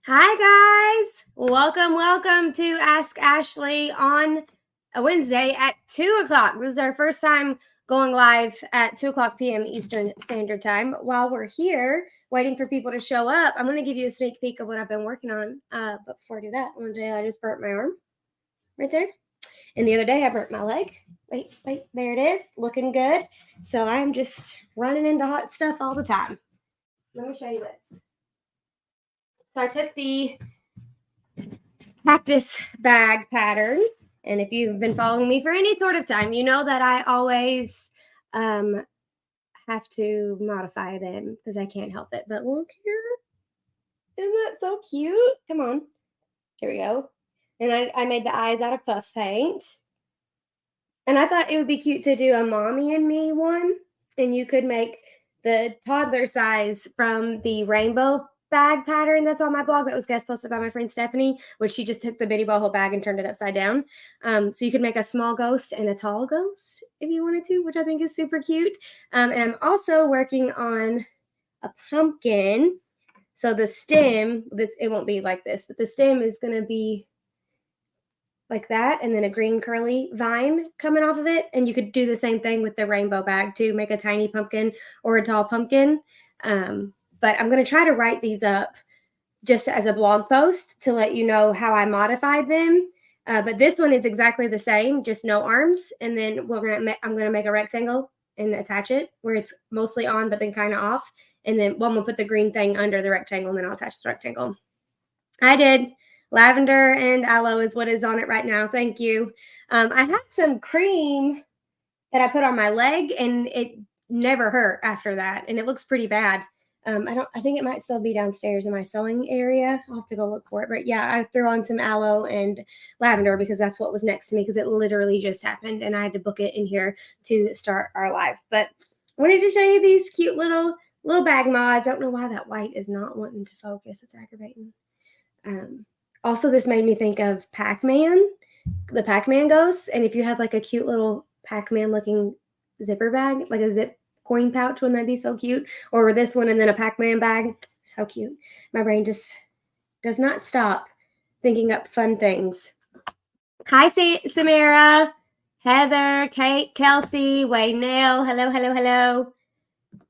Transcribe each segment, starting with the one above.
Hi guys, welcome to Ask Ashley on a Wednesday at 2 o'clock. This is our first time going live at 2 o'clock p.m. Eastern Standard Time. While we're here waiting for people to show up, I'm going to give you a sneak peek of what I've been working on. But before I do that, one day I just burnt my arm right there. And the other day I burnt my leg. Wait, there it is, looking good. So I'm just running into hot stuff all the time. Let me show you this. So I took the cactus bag pattern, and if you've been following me for any sort of time, you know that I always have to modify them because I can't help it. But look here, isn't that so cute? Come on, here we go. And I made the eyes out of puff paint, and I thought it would be cute to do a mommy and me one, and you could make the toddler size from the rainbow bag pattern that's on my blog that was guest posted by my friend Stephanie, which she just took the Bitty Boho bag and turned it upside down. So you could make a small ghost and a tall ghost if you wanted to, which I think is super cute. And I'm also working on a pumpkin. So the stem, it won't be like this, but the stem is going to be like that, and then a green curly vine coming off of it. And you could do the same thing with the rainbow bag too, make a tiny pumpkin or a tall pumpkin. But I'm going to try to write these up just as a blog post to let you know how I modified them. But this one is exactly the same, just no arms. And then I'm going to make a rectangle and attach it where it's mostly on, but then kind of off. And then I'm going to put the green thing under the rectangle, and then I'll attach the rectangle. I did. Lavender and aloe is what is on it right now. Thank you. I had some cream that I put on my leg, and it never hurt after that, and it looks pretty bad. I think it might still be downstairs in my sewing area. I'll have to go look for it. But yeah, I threw on some aloe and lavender because that's what was next to me, because it literally just happened and I had to book it in here to start our live. But I wanted to show you these cute little bag mods. I don't know why that white is not wanting to focus. It's aggravating. Also, this made me think of Pac-Man, the Pac-Man ghosts. And if you had like a cute little Pac-Man looking zipper bag, like a zip coin pouch, wouldn't that be so cute? Or this one and then a Pac-Man bag. So cute. My brain just does not stop thinking up fun things. Hi, Samara, Heather, Kate, Kelsey, Waynell. Hello.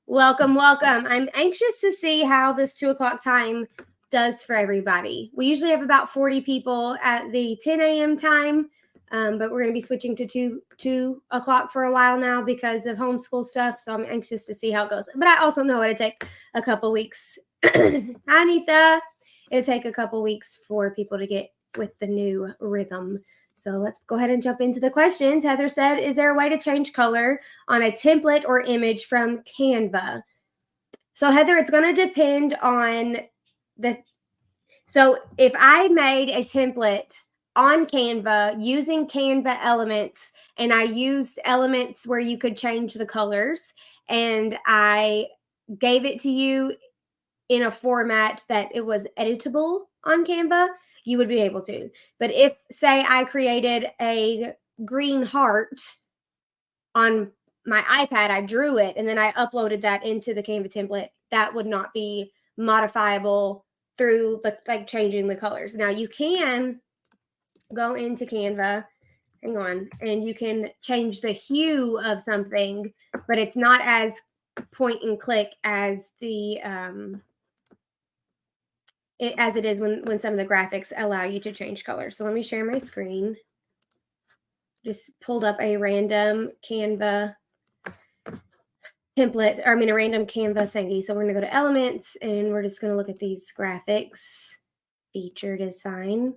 Welcome. I'm anxious to see how this 2 o'clock time does for everybody. We usually have about 40 people at the 10 a.m. time, but we're going to be switching to 2 o'clock for a while now because of homeschool stuff. So I'm anxious to see how it goes. But I also know it'll take a couple weeks. Hi, Anita. It'll take a couple weeks for people to get with the new rhythm. So let's go ahead and jump into the questions. Heather said, is there a way to change color on a template or image from Canva? So Heather, it's going to depend on so if I made a template on Canva using Canva elements, and I used elements where you could change the colors, and I gave it to you in a format that it was editable on Canva, you would be able to. But if, say, I created a green heart on my iPad, I drew it, and then I uploaded that into the Canva template, that would not be modifiable through changing the colors. Now you can go into Canva, hang on, and you can change the hue of something, but it's not as point and click as the as it is when some of the graphics allow you to change colors. So let me share my screen. Just pulled up a random Canva template, or a random Canva thingy. So we're going to go to elements, and we're just going to look at these graphics. Featured is fine.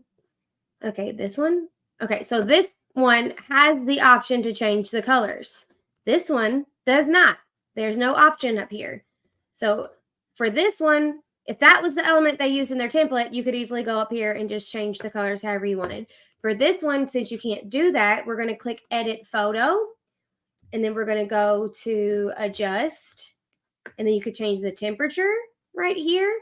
Okay, this one. Okay, so this one has the option to change the colors. This one does not. There's no option up here. So for this one, if that was the element they used in their template, you could easily go up here and just change the colors however you wanted. For this one, since you can't do that, we're going to click Edit Photo, and then we're going to go to Adjust, and then you could change the temperature right here,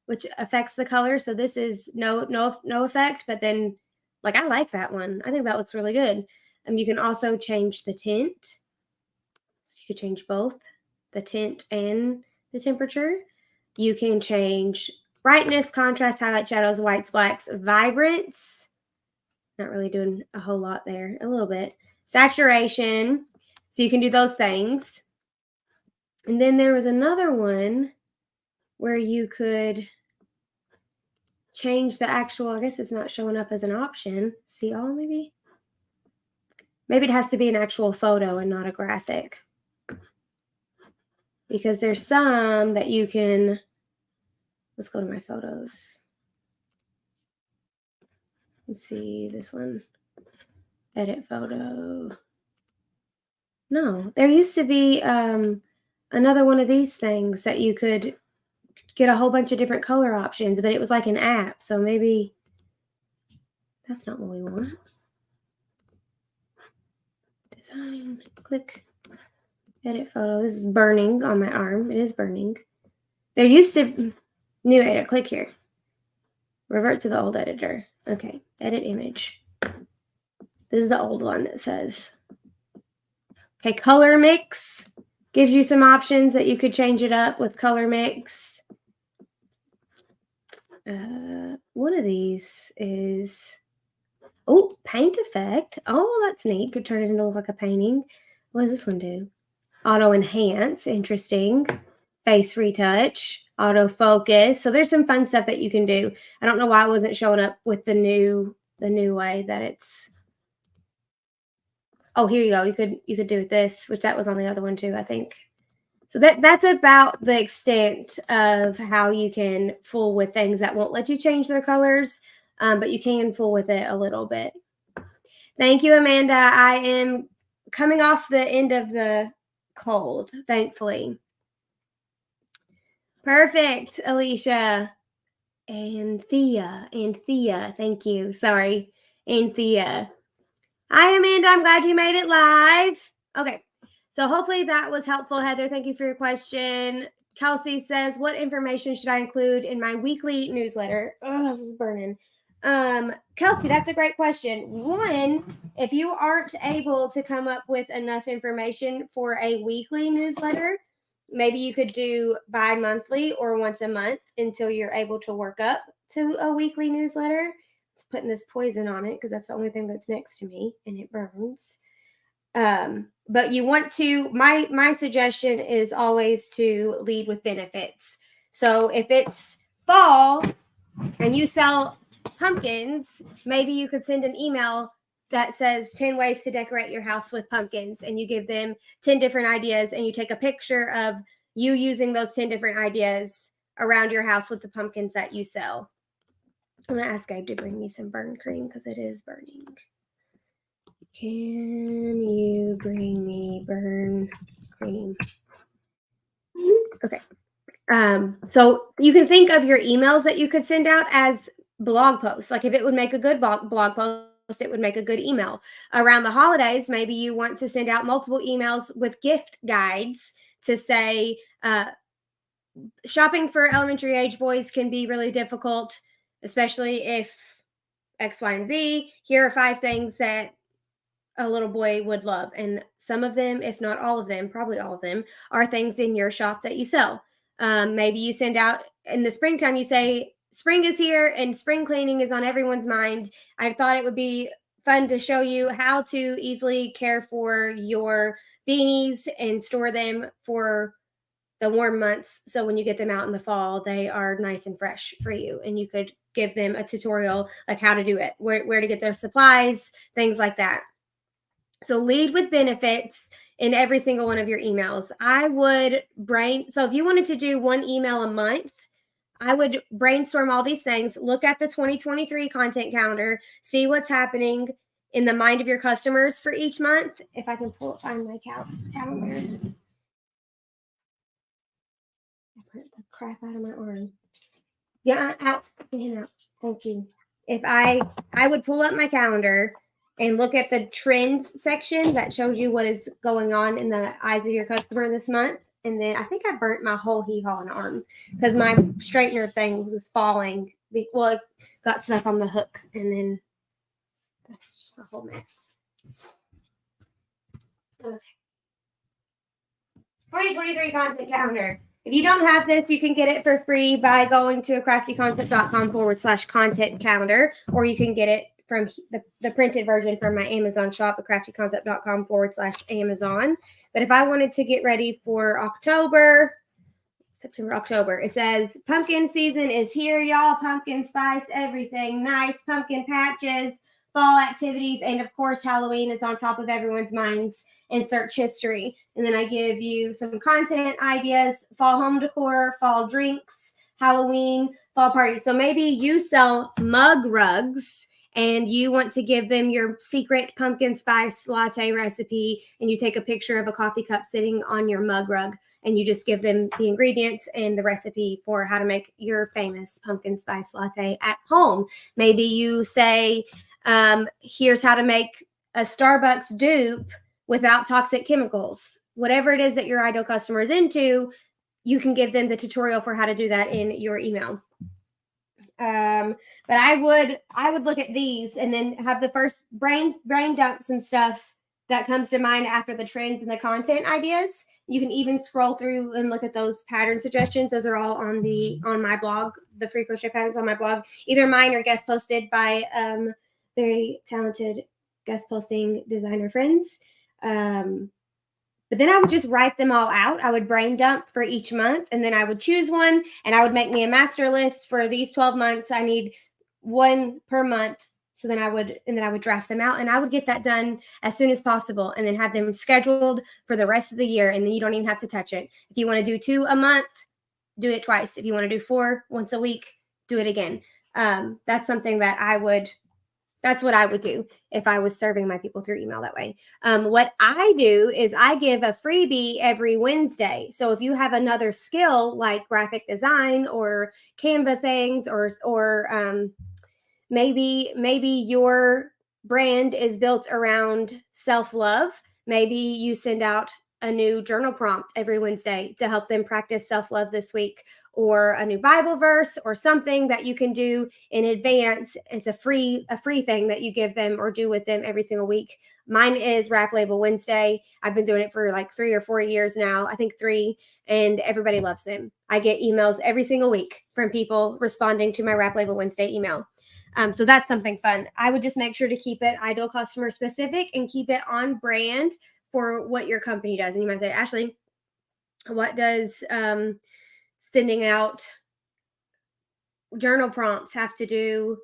which affects the color. So this is no effect, but then I like that one. I think that looks really good. You can also change the tint. So you could change both the tint and the temperature. You can change brightness, contrast, highlight, shadows, whites, blacks, vibrance. Not really doing a whole lot there. A little bit. Saturation. So you can do those things. And then there was another one where you could change the actual, I guess it's not showing up as an option. See all maybe? Maybe it has to be an actual photo and not a graphic. Because there's some that you can, let's go to my photos. Let's see this one. Edit photo. No, there used to be another one of these things that you could get a whole bunch of different color options, but it was like an app. So maybe that's not what we want. Design, click, edit photo. This is burning on my arm. It is burning. There used to, new edit, click here. Revert to the old editor. Okay, edit image. This is the old one that says. Okay, color mix gives you some options that you could change it up with color mix. One of these is, oh, paint effect. Oh, that's neat. Could turn it into like a painting. What does this one do? Auto enhance. Interesting. Face retouch. Auto focus. So there's some fun stuff that you can do. I don't know why it wasn't showing up with the new way that it's. Oh, here you go. You could do this, which that was on the other one too, I think. So that's about the extent of how you can fool with things that won't let you change their colors, but you can fool with it a little bit. Thank you, Amanda. I am coming off the end of the cold, thankfully. Perfect, Alicia. And Thea. Thank you. Sorry. And Thea. Hi, Amanda. I'm glad you made it live. Okay. So hopefully that was helpful, Heather. Thank you for your question. Kelsey says, what information should I include in my weekly newsletter? Oh, this is burning. Kelsey, that's a great question. One, if you aren't able to come up with enough information for a weekly newsletter, maybe you could do bi-monthly or once a month until you're able to work up to a weekly newsletter. Just putting this poison on it because that's the only thing that's next to me and it burns. But you want to, my suggestion is always to lead with benefits. So if it's fall and you sell pumpkins, maybe you could send an email that says 10 ways to decorate your house with pumpkins, and you give them 10 different ideas, and you take a picture of you using those 10 different ideas around your house with the pumpkins that you sell. I'm going to ask Gabe to bring me some burn cream because it is burning. Can you bring me burn cream? Okay. So you can think of your emails that you could send out as blog posts. Like if it would make a good blog post, it would make a good email. Around the holidays, maybe you want to send out multiple emails with gift guides to say, shopping for elementary age boys can be really difficult, especially if X, Y, and Z. Here are 5 things that a little boy would love. And some of them, if not all of them, probably all of them, are things in your shop that you sell. Maybe you send out in the springtime, you say, spring is here and spring cleaning is on everyone's mind. I thought it would be fun to show you how to easily care for your beanies and store them for the warm months. So when you get them out in the fall, they are nice and fresh for you. And you could give them a tutorial like how to do it, where to get their supplies, things like that. So lead with benefits in every single one of your emails. I would so if you wanted to do 1 email a month, I would brainstorm all these things, look at the 2023 content calendar, see what's happening in the mind of your customers for each month. If I can find my calendar. I put the crap out of my arm. Yeah, out. Thank you. If I would pull up my calendar and look at the trends section that shows you what is going on in the eyes of your customer this month. And then I think I burnt my whole hee-haw arm because my straightener thing was falling. Well, it got stuck on the hook, and then that's just a whole mess. Okay. 2023 content calendar. If you don't have this, you can get it for free by going to craftyconcept.com/content calendar, or you can get it from the printed version from my Amazon shop at craftyconcept.com/Amazon. But if I wanted to get ready for September, October, it says pumpkin season is here, y'all. Pumpkin spice, everything nice, pumpkin patches, fall activities, and of course, Halloween is on top of everyone's minds in search history. And then I give you some content ideas, fall home decor, fall drinks, Halloween, fall parties. So maybe you sell mug rugs and you want to give them your secret pumpkin spice latte recipe, and you take a picture of a coffee cup sitting on your mug rug, and you just give them the ingredients and the recipe for how to make your famous pumpkin spice latte at home. Maybe you say, here's how to make a Starbucks dupe without toxic chemicals. Whatever it is that your ideal customer is into, you can give them the tutorial for how to do that in your email. But I would look at these and then have the first brain dump some stuff that comes to mind after the trends and the content ideas. You can even scroll through and look at those pattern suggestions. Those are all on my blog, the free crochet patterns on my blog. Either mine or guest posted by very talented guest posting designer friends. But then I would just write them all out. I would brain dump for each month, and then I would choose one, and I would make me a master list for these 12 months. I need one per month. So then I would draft them out, and I would get that done as soon as possible, and then have them scheduled for the rest of the year. And then you don't even have to touch it. If you want to do 2 a month, do it twice. If you want to do 4 once a week, do it again. That's something that that's what I would do if I was serving my people through email that way. What I do is I give a freebie every Wednesday. So if you have another skill like graphic design or Canva things, or maybe your brand is built around self-love, maybe you send out a new journal prompt every Wednesday to help them practice self-love this week, or a new Bible verse, or something that you can do in advance. It's a free thing that you give them or do with them every single week. Mine is Wrap Label Wednesday. I've been doing it for like 3 or 4 years now. I think 3, and everybody loves them. I get emails every single week from people responding to my Wrap Label Wednesday email. So that's something fun. I would just make sure to keep it ideal customer specific and keep it on brand for what your company does. And you might say, Ashley, what does sending out journal prompts have to do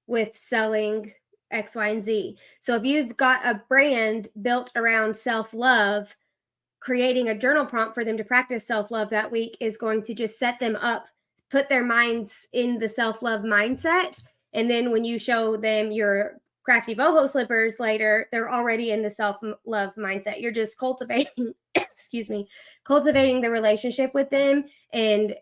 with selling X, Y, and Z? So if you've got a brand built around self-love, creating a journal prompt for them to practice self-love that week is going to just set them up, put their minds in the self-love mindset. And then when you show them your crafty boho slippers later, they're already in the self-love mindset. You're just cultivating, cultivating the relationship with them and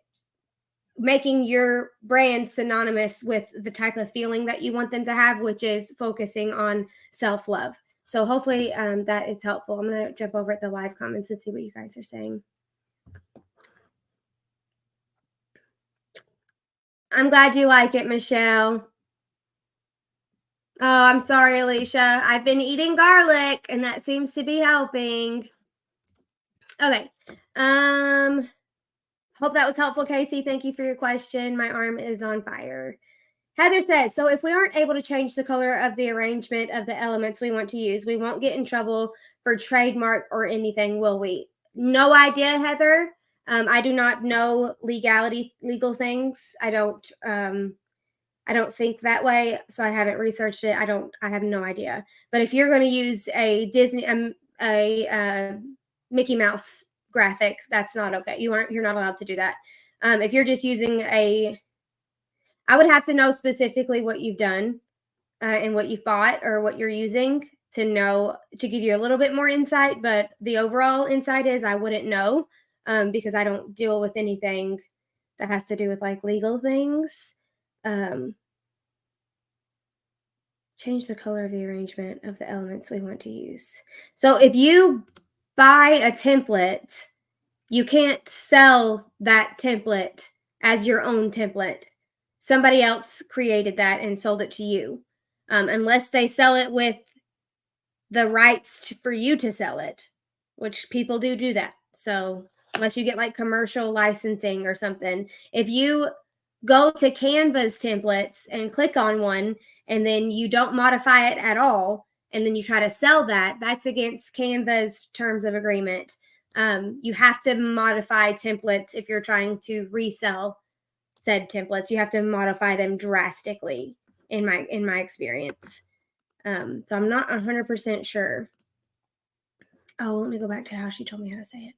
making your brand synonymous with the type of feeling that you want them to have, which is focusing on self-love. So hopefully that is helpful. I'm going to jump over at the live comments and see what you guys are saying. I'm glad you like it, Michelle. Oh, I'm sorry, Alicia. I've been eating garlic, and that seems to be helping. Okay. Hope that was helpful, Casey. Thank you for your question. My arm is on fire. Heather says, so if we aren't able to change the color of the arrangement of the elements we want to use, we won't get in trouble for trademark or anything, will we? No idea, Heather. I do not know legal things. I don't think that way, so I haven't researched it. I have no idea. But if you're going to use a Disney, Mickey Mouse graphic, that's not okay. You're not allowed to do that. If you're just using I would have to know specifically what you've done and what you've bought or what you're using to give you a little bit more insight. But the overall insight is I wouldn't know because I don't deal with anything that has to do with like legal things. Change the color of the arrangement of the elements we want to use. So if you buy a template, you can't sell that template as your own template. Somebody else created that and sold it to you, unless they sell it with the rights for you to sell it, which people do that. So unless you get like commercial licensing or something. If you go to Canva's templates and click on one, and then you don't modify it at all, and then you try to sell that, that's against Canva's terms of agreement. You have to modify templates if you're trying to resell said templates. You have to modify them drastically in my experience. So I'm not 100% sure. Oh, let me go back to how she told me how to say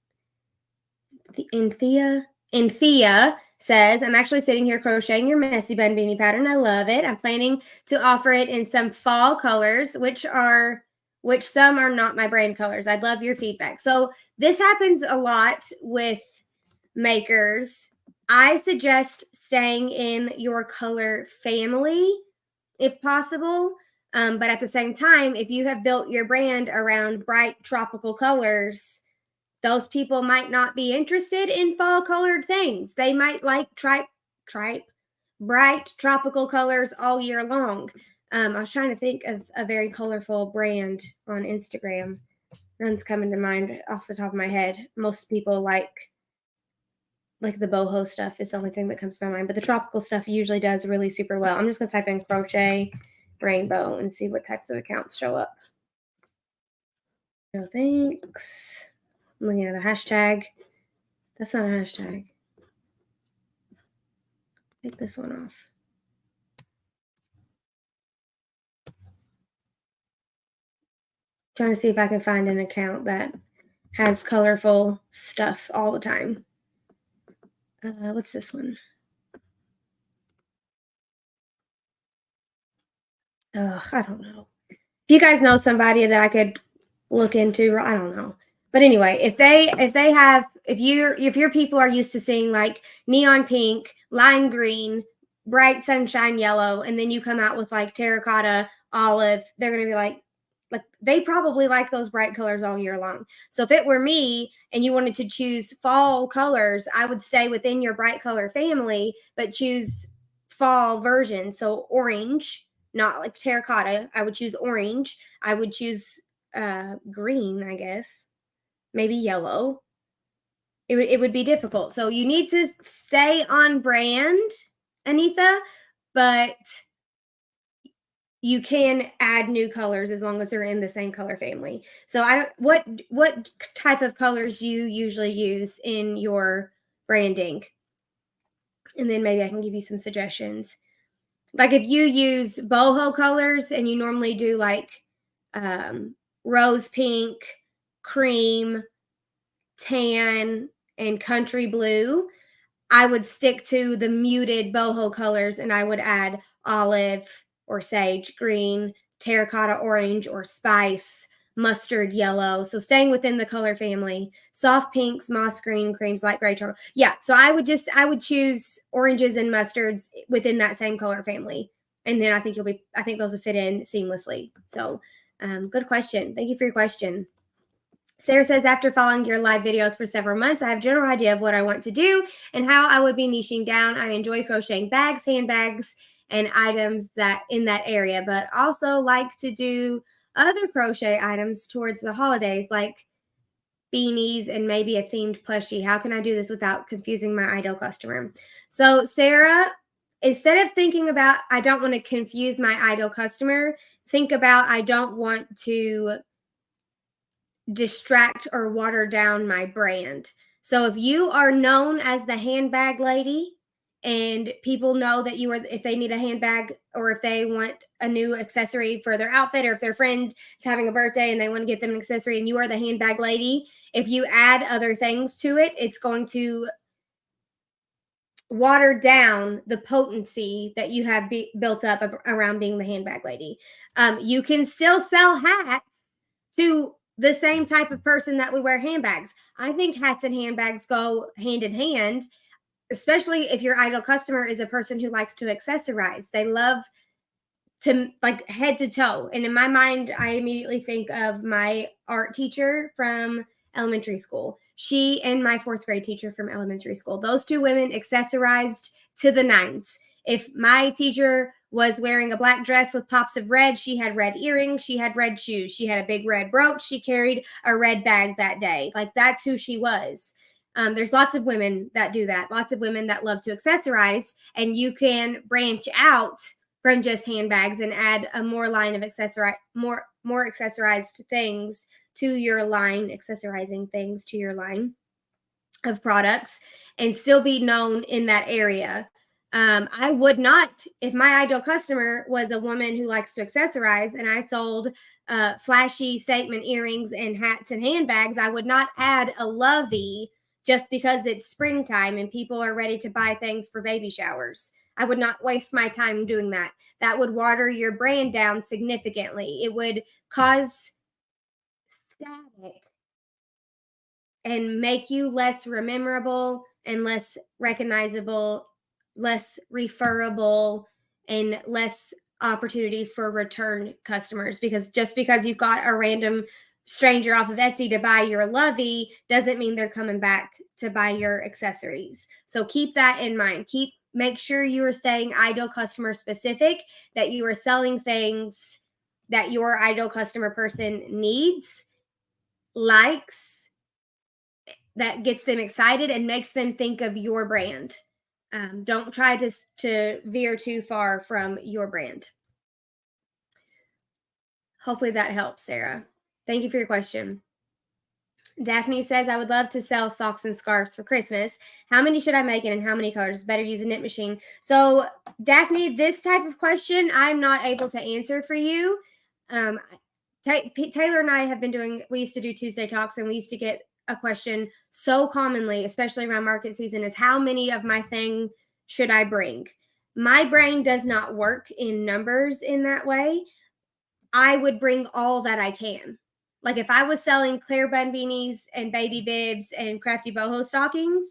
it. Anthea says, I'm actually sitting here crocheting your messy bun beanie pattern. I love it. I'm planning to offer it in some fall colors, which some are not my brand colors. I'd love your feedback. So this happens a lot with makers. I suggest staying in your color family if possible. But at the same time, if you have built your brand around bright tropical colors, those people might not be interested in fall colored things. They might like bright tropical colors all year long. I was trying to think of a very colorful brand on Instagram. None's coming to mind off the top of my head. Most people like the boho stuff is the only thing that comes to my mind, but the tropical stuff usually does really super well. I'm just going to type in crochet rainbow and see what types of accounts show up. No thanks. I'm looking at the hashtag. That's not a hashtag. Take this one off. Trying to see if I can find an account that has colorful stuff all the time. What's this one? I don't know. If you guys know somebody that I could look into, I don't know. But anyway, if your people are used to seeing like neon pink, lime green, bright sunshine yellow, and then you come out with like terracotta, olive, they're gonna be like they probably like those bright colors all year long. So if it were me and you wanted to choose fall colors, I would stay within your bright color family, but choose fall version. So orange, not like terracotta. I would choose orange. I would choose green, I guess. Maybe yellow. It would be difficult. So you need to stay on brand, Anita, but you can add new colors as long as they're in the same color family. So what type of colors do you usually use in your branding? And then maybe I can give you some suggestions. Like if you use boho colors and you normally do like rose pink, cream, tan, and country blue, I would stick to the muted boho colors and I would add olive or sage green, terracotta orange or spice, mustard yellow. So staying within the color family, soft pinks, moss green, creams, light gray, charcoal. Yeah. So I would choose oranges and mustards within that same color family. And then I think those will fit in seamlessly. So good question. Thank you for your question. Sarah says, after following your live videos for several months, I have a general idea of what I want to do and how I would be niching down. I enjoy crocheting bags, handbags, and items that in that area, but also like to do other crochet items towards the holidays, like beanies and maybe a themed plushie. How can I do this without confusing my ideal customer? So, Sarah, instead of thinking about, I don't want to confuse my ideal customer, think about, I don't want to distract or water down my brand. So if you are known as the handbag lady and people know that you are, if they need a handbag or if they want a new accessory for their outfit, or if their friend is having a birthday and they want to get them an accessory and you are the handbag lady, if you add other things to it, it's going to water down the potency that you have built up around being the handbag lady. You can still sell hats to the same type of person that would wear handbags. I think hats and handbags go hand in hand, especially if your ideal customer is a person who likes to accessorize. They love to like head to toe. And in my mind, I immediately think of my art teacher from elementary school. She and my fourth grade teacher from elementary school. Those two women accessorized to the nines. If my teacher was wearing a black dress with pops of red, she had red earrings, she had red shoes, she had a big red brooch, she carried a red bag that day. Like that's who she was. There's lots of women that do that, lots of women that love to accessorize, and you can branch out from just handbags and add a more line of more accessorized things to your line, accessorizing things to your line of products, and still be known in that area. I would not, if my ideal customer was a woman who likes to accessorize and I sold flashy statement earrings and hats and handbags, I would not add a lovey just because it's springtime and people are ready to buy things for baby showers. I would not waste my time doing that. That would water your brand down significantly. It would cause static and make you less memorable and less recognizable, less referable, and less opportunities for return customers. Because just because you got a random stranger off of Etsy to buy your lovey doesn't mean they're coming back to buy your accessories. So keep that in mind. Make sure you are staying ideal customer specific, that you are selling things that your ideal customer person needs, likes, that gets them excited and makes them think of your brand. Don't try to veer too far from your brand. Hopefully that helps, Sarah. Thank you for your question. Daphne says, I would love to sell socks and scarves for Christmas. How many should I make and in how many colors? Better use a knit machine. So, Daphne, this type of question I'm not able to answer for you. Taylor and I have been we used to do Tuesday talks, and we used to get a question so commonly, especially around market season, is how many of my thing should I bring? My brain does not work in numbers in that way. I would bring all that I can. Like if I was selling Claire bun beanies and baby bibs and crafty boho stockings,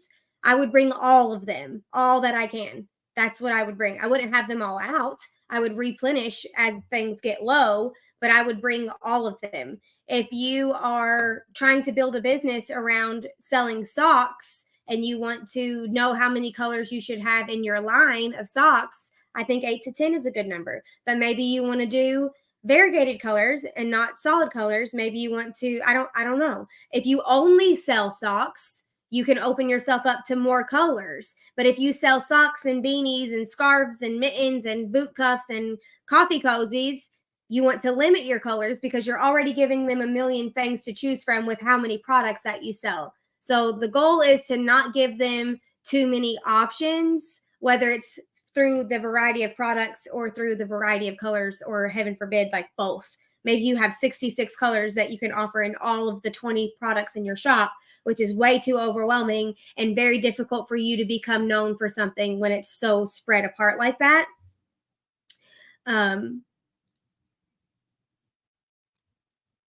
I would bring all of them, all that I can. That's what I would bring. I wouldn't have them all out. I would replenish as things get low, but I would bring all of them. If you are trying to build a business around selling socks and you want to know how many colors you should have in your line of socks, I think 8 to 10 is a good number. But maybe you want to do variegated colors and not solid colors. Maybe you want to, I don't know. If you only sell socks, you can open yourself up to more colors. But if you sell socks and beanies and scarves and mittens and boot cuffs and coffee cozies, you want to limit your colors because you're already giving them a million things to choose from with how many products that you sell. So the goal is to not give them too many options, whether it's through the variety of products or through the variety of colors, or heaven forbid, like both. Maybe you have 66 colors that you can offer in all of the 20 products in your shop, which is way too overwhelming and very difficult for you to become known for something when it's so spread apart like that.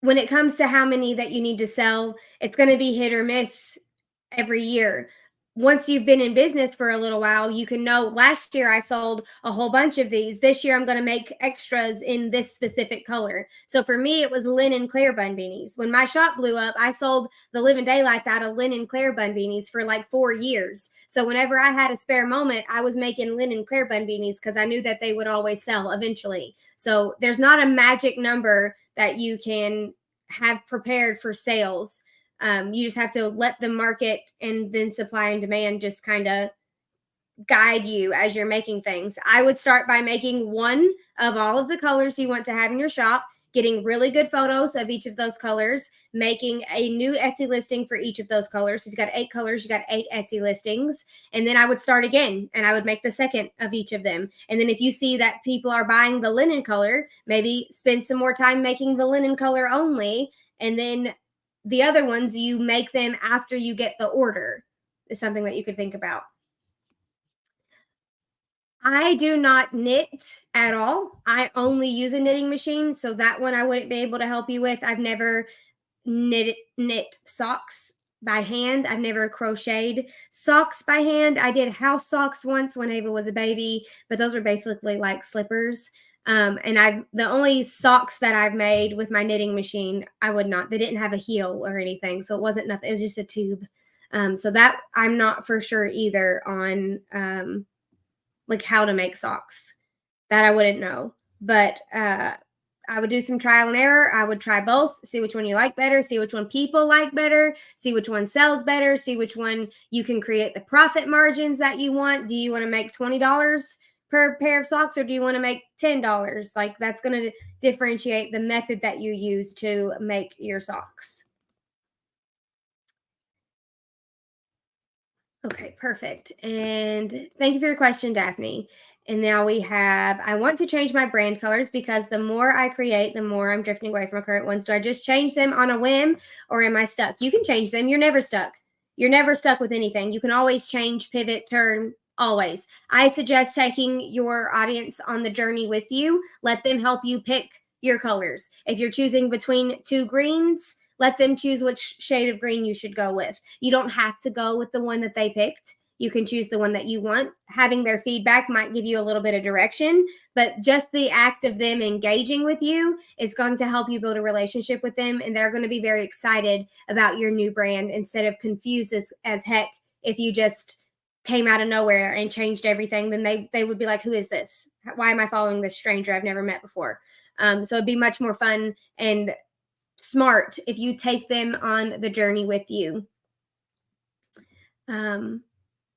When it comes to how many that you need to sell, it's going to be hit or miss every year. Once you've been in business for a little while, you can know last year I sold a whole bunch of these. This year I'm going to make extras in this specific color. So for me, it was linen Claire bun beanies. When my shop blew up, I sold the living daylights out of linen Claire bun beanies for like 4 years. So whenever I had a spare moment, I was making linen Claire bun beanies because I knew that they would always sell eventually. So there's not a magic number that you can have prepared for sales. You just have to let the market and then supply and demand just kind of guide you as you're making things. I would start by making one of all of the colors you want to have in your shop, getting really good photos of each of those colors, making a new Etsy listing for each of those colors. If you got 8 colors, you got 8 Etsy listings. And then I would start again and I would make the second of each of them. And then if you see that people are buying the linen color, maybe spend some more time making the linen color only. And then the other ones, you make them after you get the order, is something that you could think about. I do not knit at all. I only use a knitting machine. So that one I wouldn't be able to help you with. I've never knit socks by hand. I've never crocheted socks by hand. I did house socks once when Ava was a baby, but those were basically like slippers. And the only socks that I've made with my knitting machine, they didn't have a heel or anything. So it wasn't nothing. It was just a tube. So that I'm not for sure either on, like how to make socks. That I wouldn't know. But I would do some trial and error. I would try both, see which one you like better, see which one people like better, see which one sells better, see which one you can create the profit margins that you want. Do you want to make $20 per pair of socks, or do you want to make $10? Like, that's going to differentiate the method that you use to make your socks. Okay, perfect. And thank you for your question, Daphne. And now we have, I want to change my brand colors because the more I create, the more I'm drifting away from my current ones. Do I just change them on a whim, or am I stuck? You can change them. You're never stuck. You're never stuck with anything. You can always change, pivot, turn, always. I suggest taking your audience on the journey with you. Let them help you pick your colors. If you're choosing between two greens, let them choose which shade of green you should go with. You don't have to go with the one that they picked. You can choose the one that you want. Having their feedback might give you a little bit of direction, but just the act of them engaging with you is going to help you build a relationship with them, and they're going to be very excited about your new brand instead of confused as heck. If you just came out of nowhere and changed everything, then they would be like, who is this? Why am I following this stranger I've never met before? So it'd be much more fun and smart if you take them on the journey with you.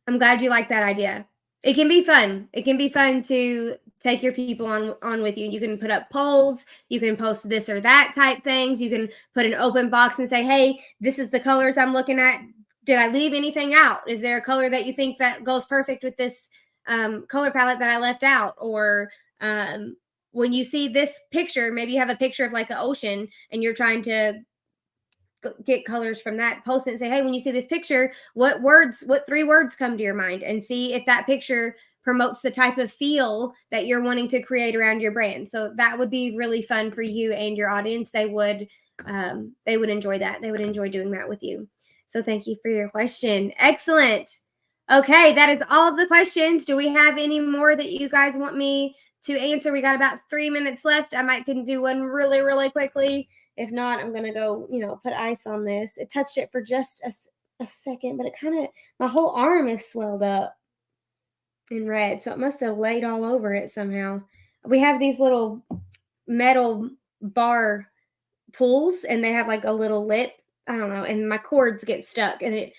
I'm glad you like that idea. It can be fun. It can be fun to take your people on with you. You can put up polls. You can post this or that type things. You can put an open box and say, hey, this is the colors I'm looking at. Did I leave anything out? Is there a color that you think that goes perfect with this color palette that I left out? Or when you see this picture, maybe you have a picture of like an ocean and you're trying to get colors from that, post it and say, hey, when you see this picture, what 3 words come to your mind, and see if that picture promotes the type of feel that you're wanting to create around your brand. So that would be really fun for you and your audience. They would enjoy that. They would enjoy doing that with you. So thank you for your question. Excellent. Okay, that is all of the questions. Do we have any more that you guys want me to answer? We got about 3 minutes left. I might can do one really, really quickly. If not, I'm going to go, put ice on this. It touched it for just a second, but it kind of, my whole arm is swelled up in red. So it must have laid all over it somehow. We have these little metal bar pulls, and they have like a little lip. I don't know. And my cords get stuck, and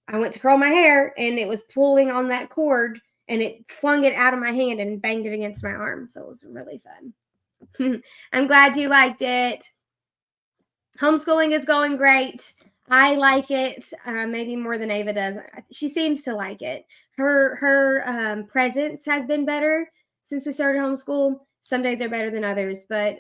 I went to curl my hair and it was pulling on that cord, and it flung it out of my hand and banged it against my arm. So it was really fun. I'm glad you liked it. Homeschooling is going great. I like it, maybe more than Ava does. She seems to like it. Her presence has been better since we started homeschool. Some days are better than others, but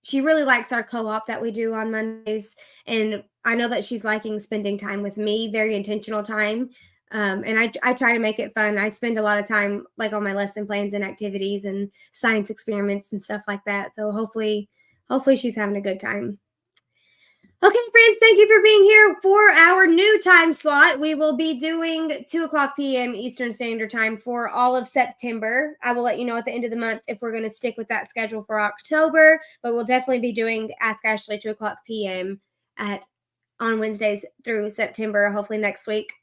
she really likes our co-op that we do on Mondays. And I know that she's liking spending time with me, very intentional time. And I try to make it fun. I spend a lot of time like on my lesson plans and activities and science experiments and stuff like that. So hopefully she's having a good time. Okay, friends, thank you for being here for our new time slot. We will be doing 2:00 p.m. Eastern Standard Time for all of September. I will let you know at the end of the month if we're going to stick with that schedule for October, but we'll definitely be doing Ask Ashley 2:00 p.m. on Wednesdays through September, hopefully next week.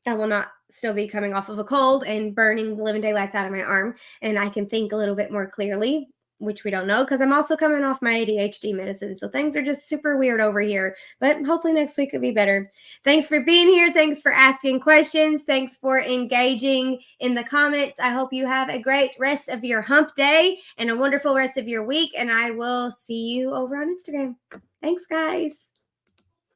I will not still be coming off of a cold and burning the living daylights out of my arm, and I can think a little bit more clearly, which we don't know because I'm also coming off my ADHD medicine. So things are just super weird over here, but hopefully next week will be better. Thanks for being here. Thanks for asking questions. Thanks for engaging in the comments. I hope you have a great rest of your hump day and a wonderful rest of your week. And I will see you over on Instagram. Thanks, guys.